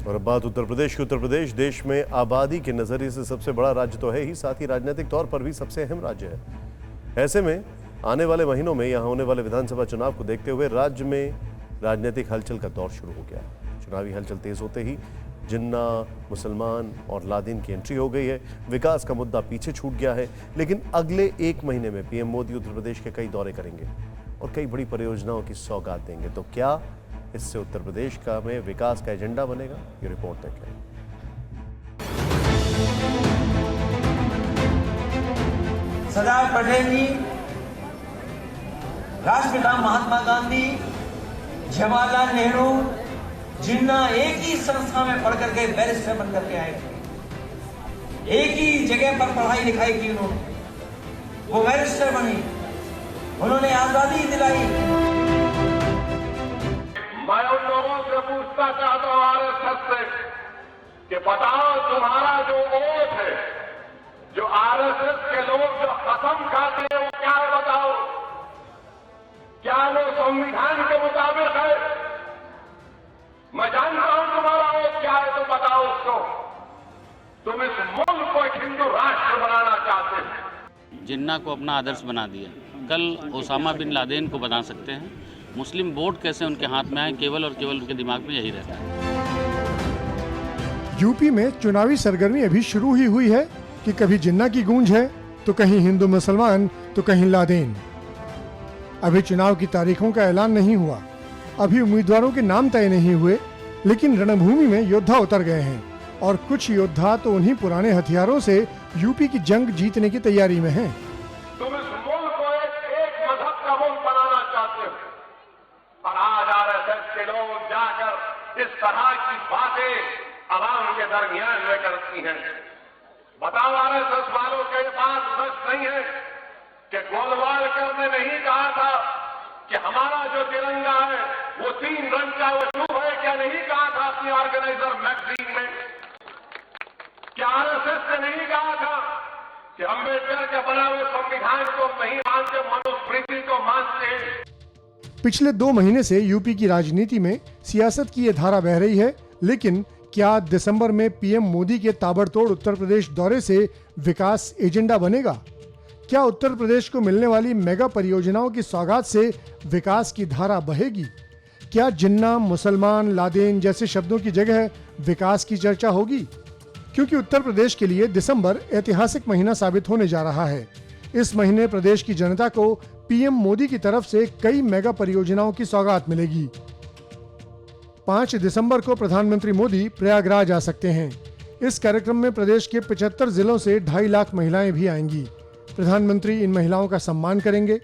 और अब बात उत्तर प्रदेश की। उत्तर प्रदेश देश में आबादी के नजरिए से सबसे बड़ा राज्य तो है ही, साथ ही राजनीतिक तौर पर भी सबसे अहम राज्य है। ऐसे में आने वाले महीनों में यहां होने वाले विधानसभा चुनाव को देखते हुए राज्य में राजनीतिक हलचल का दौर शुरू हो गया है। चुनावी हलचल तेज होते ही जिन्ना, मुसलमान और लादेन की एंट्री हो गई है। विकास का मुद्दा पीछे छूट गया है, लेकिन अगले एक महीने में पीएम मोदी उत्तर प्रदेश के कई दौरे करेंगे और कई बड़ी परियोजनाओं की सौगात देंगे। तो क्या इससे उत्तर प्रदेश का में विकास का एजेंडा बनेगा? ये रिपोर्ट देखें। सरदार पटेल जी, राष्ट्रपिता महात्मा गांधी, जवाहरलाल नेहरू, जिन्ना एक ही संस्था में पढ़ करके बैरिस्टर बन करके आए थे। एक ही जगह पर पढ़ाई लिखाई की उन्होंने, वो बैरिस्टर बनी, उन्होंने आजादी दिलाई। मैं उन लोगों से पूछना चाहता हूं आरएसएस से कि बताओ तुम्हारा जो वोट है, जो आरएसएस के लोग जो कसम खाते हैं वो क्या है? बताओ, क्या वो संविधान के मुताबिक है? मैं जानता हूं तुम्हारा वोट क्या है, तो बताओ उसको। तुम इस मुल्क को एक हिंदू राष्ट्र बनाना चाहते हैं। जिन्ना को अपना आदर्श बना दिया, कल ओसामा बिन लादेन को बना सकते हैं। मुस्लिम वोट कैसे उनके हाथ में आए, केवल और केवल उनके दिमाग में यही रहता है। यूपी में चुनावी सरगर्मी अभी शुरू ही हुई है कि कभी जिन्ना की गूंज है तो कहीं हिंदू मुसलमान तो कहीं लादेन। अभी चुनाव की तारीखों का ऐलान नहीं हुआ, अभी उम्मीदवारों के नाम तय नहीं हुए, लेकिन रणभूमि में योद्धा उतर गए हैं और कुछ योद्धा तो उन्हीं पुराने हथियारों से यूपी की जंग जीतने की तैयारी में हैं। तुम इस मुल्क को एक मजहब का मुल्क बनाना चाहते हो और आज आरएसएस के लोग जाकर इस तरह की बातें आवाम के दरमियान में करती हैं। बताओ, आरएसएस वालों के पास सच नहीं है कि गोलवालकर ने नहीं कहा था कि हमारा जो तिरंगा है वो 3 रंग का वजूद है? क्या नहीं कहा था अपनी ऑर्गेनाइजर मैगजीन में? क्या आरएसएस ने नहीं कहा था कि अम्बेडकर के बना हुए संविधान को नहीं मानते, मनुस्मृति को मानते हैं? पिछले 2 महीने से यूपी की राजनीति में सियासत की ये धारा बह रही है, लेकिन क्या दिसंबर में पीएम मोदी के ताबड़तोड़ उत्तर प्रदेश दौरे से विकास एजेंडा बनेगा? क्या उत्तर प्रदेश को मिलने वाली मेगा परियोजनाओं की सौगात से विकास की धारा बहेगी? क्या जिन्ना, मुसलमान, लादेन जैसे शब्दों की जगह विकास की चर्चा होगी? क्योंकि उत्तर प्रदेश के लिए दिसंबर ऐतिहासिक महीना साबित होने जा रहा है। इस महीने प्रदेश की जनता को पीएम मोदी की तरफ से कई मेगा परियोजनाओं की सौगात मिलेगी। 5 दिसंबर को प्रधानमंत्री मोदी प्रयागराज आ सकते हैं। इस कार्यक्रम में प्रदेश के 75 जिलों से 2.5 लाख महिलाएं भी आएंगी। प्रधानमंत्री इन महिलाओं का सम्मान करेंगे।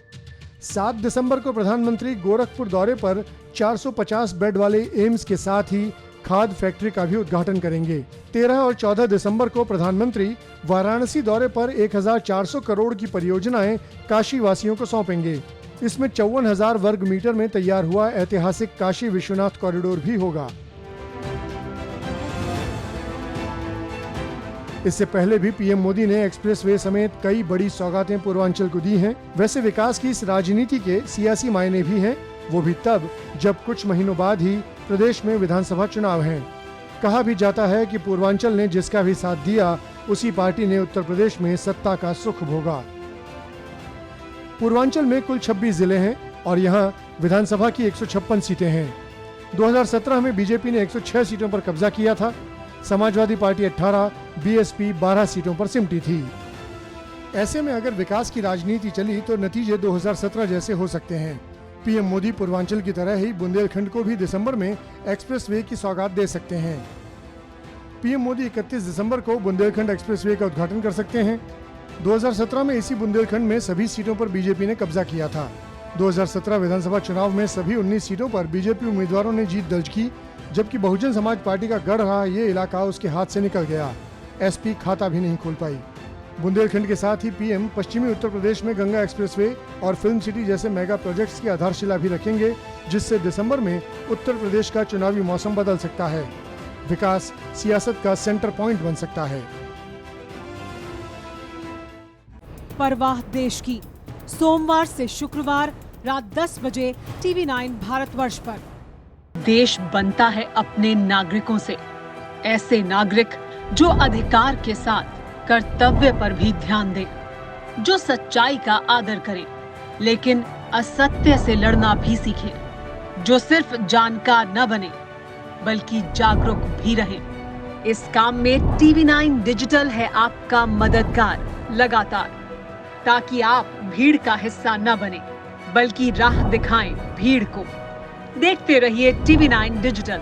7 दिसंबर को प्रधानमंत्री गोरखपुर दौरे पर 450 बेड वाले एम्स के साथ ही खाद फैक्ट्री का भी उद्घाटन करेंगे। 13 और 14 दिसंबर को प्रधानमंत्री वाराणसी दौरे पर 1400 करोड़ की परियोजनाएं काशी वासियों को सौंपेंगे। इसमें 54,000 वर्ग मीटर में तैयार हुआ ऐतिहासिक काशी विश्वनाथ कॉरिडोर भी होगा। इससे पहले भी पीएम मोदी ने एक्सप्रेसवे समेत कई बड़ी सौगातें पूर्वांचल को दी हैं। वैसे विकास की इस राजनीति के सियासी मायने भी हैं, वो भी तब जब कुछ महीनों बाद ही प्रदेश में विधानसभा चुनाव हैं। कहा भी जाता है कि पूर्वांचल ने जिसका भी साथ दिया, उसी पार्टी ने उत्तर प्रदेश में सत्ता का सुख भोगा। पूर्वांचल में कुल 26 जिले हैं और यहाँ विधानसभा की 156 सीटें हैं। 2017 में बीजेपी ने 106 सीटों पर कब्जा किया था। समाजवादी पार्टी 18, बीएसपी 12 सीटों पर सिमटी थी। ऐसे में अगर विकास की राजनीति चली तो नतीजे 2017 जैसे हो सकते हैं। पीएम मोदी पूर्वांचल की तरह ही बुंदेलखंड को भी दिसंबर में एक्सप्रेसवे की सौगात दे सकते हैं। पीएम मोदी 31 दिसंबर को बुंदेलखंड एक्सप्रेसवे का उद्घाटन कर सकते हैं। 2017 में इसी बुंदेलखंड में सभी सीटों पर बीजेपी ने कब्जा किया था। 2017 विधानसभा चुनाव में सभी 19 सीटों पर बीजेपी उम्मीदवारों ने जीत दर्ज की, जबकि बहुजन समाज पार्टी का गढ़ रहा ये इलाका उसके हाथ से निकल गया। एसपी खाता भी नहीं खोल पाई। बुंदेलखंड के साथ ही पीएम पश्चिमी उत्तर प्रदेश में गंगा एक्सप्रेसवे और फिल्म सिटी जैसे मेगा प्रोजेक्ट्स की आधारशिला भी रखेंगे, जिससे दिसंबर में उत्तर प्रदेश का चुनावी मौसम बदल सकता है। विकास सियासत का सेंटर पॉइंट बन सकता है। परवाह देश की, सोमवार से शुक्रवार रात 10 बजे TV9 भारतवर्ष पर। देश बनता है अपने नागरिकों से, ऐसे नागरिक जो अधिकार के साथ कर्तव्य पर भी ध्यान दें, जो सच्चाई का आदर करें लेकिन असत्य से लड़ना भी सीखें, जो सिर्फ जानकार न बने बल्कि जागरूक भी रहें। इस काम में TV9 डिजिटल है आपका मददगार लगातार, ताकि आप भीड़ का हिस्सा न बने बल्कि राह दिखाएं भीड़ को। देखते रहिए TV9 डिजिटल।